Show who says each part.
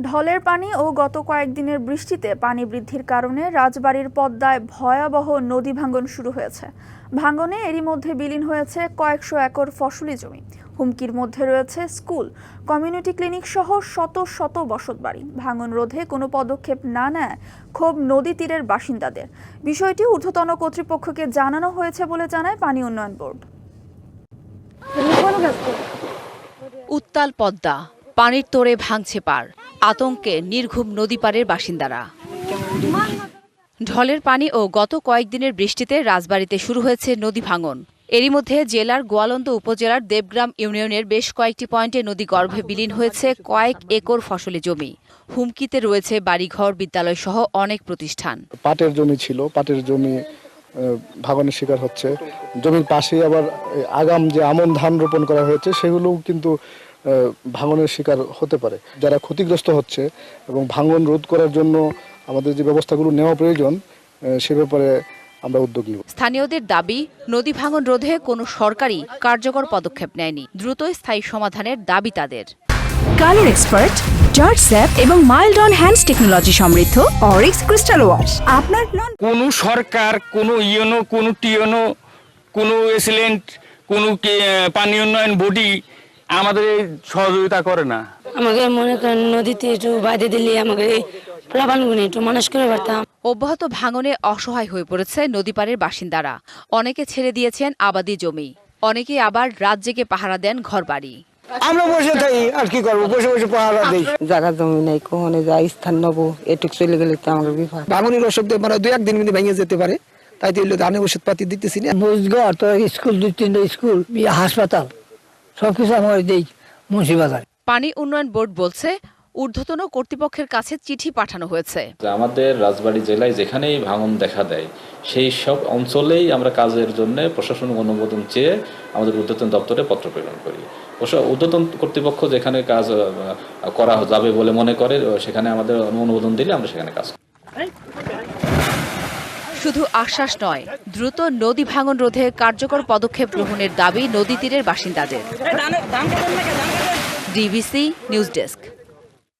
Speaker 1: ঢলের পানি ও গত কয়েকদিনের বৃষ্টিতে পানি বৃদ্ধির কারণে রাজবাড়ীর পদ্মায় ভয়াবহ নদী ভাঙন শুরু হয়েছে। ভাঙনে এরই মধ্যে বিলীন হয়েছে কয়েকশো একর ফসলি জমি। হুমকির মধ্যে রয়েছে স্কুল, কমিউনিটি ক্লিনিক সহ শত শত বসতবাড়ি। ভাঙন রোধে কোনো পদক্ষেপ না নেয় ক্ষোভ নদী তীরের বাসিন্দাদের। বিষয়টি ঊর্ধ্বতন কর্তৃপক্ষকে জানানো হয়েছে বলে জানায় পানি উন্নয়ন বোর্ড।
Speaker 2: উত্তাল পদ্মা, পানির তোড়ে ভাঙছে পার, আতঙ্কে নির্ঘুম নদী পাড়ের বাসিন্দারা। ঢলের পানি ও গত কয়েকদিনের বৃষ্টিতে রাজবাড়ীতে শুরু হয়েছে নদী ভাঙন। এরই মধ্যে জেলার গোয়ালন্দ উপজেলার দেবগ্রাম ইউনিয়নের বেশ কয়েকটি পয়েন্টে নদী গর্ভে বিলীন হয়েছে কয়েক একর ফসলি জমি। হুমকিতে রয়েছে বাড়িঘর, বিদ্যালয় সহ অনেক প্রতিষ্ঠান।
Speaker 3: পাটের জমি ছিল, পাটের জমি ভাঙনের শিকার হচ্ছে। জমির পাশে আবার আগাম যে আমন ধান রোপণ করা হয়েছে সেগুলোও কিন্তু ভাঙনের শিকার হতে পারে। যারা ক্ষতিগ্রস্ত হচ্ছে এবং ভাঙন রোধ করার জন্য আমাদের যে ব্যবস্থাগুলো নেওয়া প্রয়োজন সে ব্যাপারে আমরা উদ্যোগ নিব।
Speaker 2: স্থানীয়দের দাবি, নদী ভাঙন রোধে কোনো সরকারি কার্যকর পদক্ষেপ নেয়নি। দ্রুত স্থায়ী সমাধানের দাবি তাদের।
Speaker 4: কালার এক্সপার্ট, জর্জ স্যাপ এবং মাইল্ড অন হ্যান্ডস টেকনোলজি সমৃদ্ধ অরিক্স ক্রিস্টাল ওয়াশ। আপনার
Speaker 5: কোনো সরকার, কোনো ইউনো, কোনো টিওনো, কোনো এসিলেন্ট, কোনো পানি উন্নয়ন বডি আমাদের সহযোগিতা করে না।
Speaker 6: আমাকে মনে করেন নদীতে একটু বাইরে দিলে আমাকে প্লাবানগুনি একটু মানুষ করে পারতাম।
Speaker 2: অব্যাহত ভাঙনে অসহায় হয়ে পড়েছে নদীপাড়ের বাসিন্দারা। অনেকে ছেড়ে দিয়েছেন আবাদি জমি, অনেকে আবার রাত জেগে পাহারা দেন ঘরবাড়ি।
Speaker 7: আমরা বসে থাকি আর কি করবো, বসে বসে পাহারা দিই।
Speaker 8: জায়গা জমি নেই, কোনে যাই স্থান নেবো, এটুক চলে গেলে তো আমাকে বিপদ।
Speaker 7: ভাঙনের অসুখ মানে 2-1 দিন ভেঙে যেতে পারে, তাই তো ধানের ওষুধ পাতি দিতেছি না।
Speaker 8: বুঝগড় তো স্কুল, 2-3টা স্কুল, হাসপাতাল সবকিছু আমার দেই মুন্সিবাজার।
Speaker 2: পানি উন্নয়ন বোর্ড বলছে, ঊর্ধ্বতন কর্তৃপক্ষের কাছে চিঠি পাঠানো হয়েছে।
Speaker 9: আমাদের রাজবাড়ী জেলায় যেখানেই ভাঙন দেখা দেয় সেই সব অঞ্চলেই আমরা কাজের জন্য প্রশাসনিক অনুমোদন চেয়ে আমাদের ঊর্ধ্বতন দপ্তরে পত্র প্রেরণ করি। ঊর্ধ্বতন কর্তৃপক্ষ যেখানে কাজ করা যাবে বলে মনে করে সেখানে আমাদের অনুমোদন দিলে আমরা সেখানে কাজ করি।
Speaker 2: শুধু আশ্বাস নয়, দ্রুত নদী ভাঙন রোধে কার্যকর পদক্ষেপ গ্রহণের দাবি নদী তীরের বাসিন্দাদের। DBC news desk.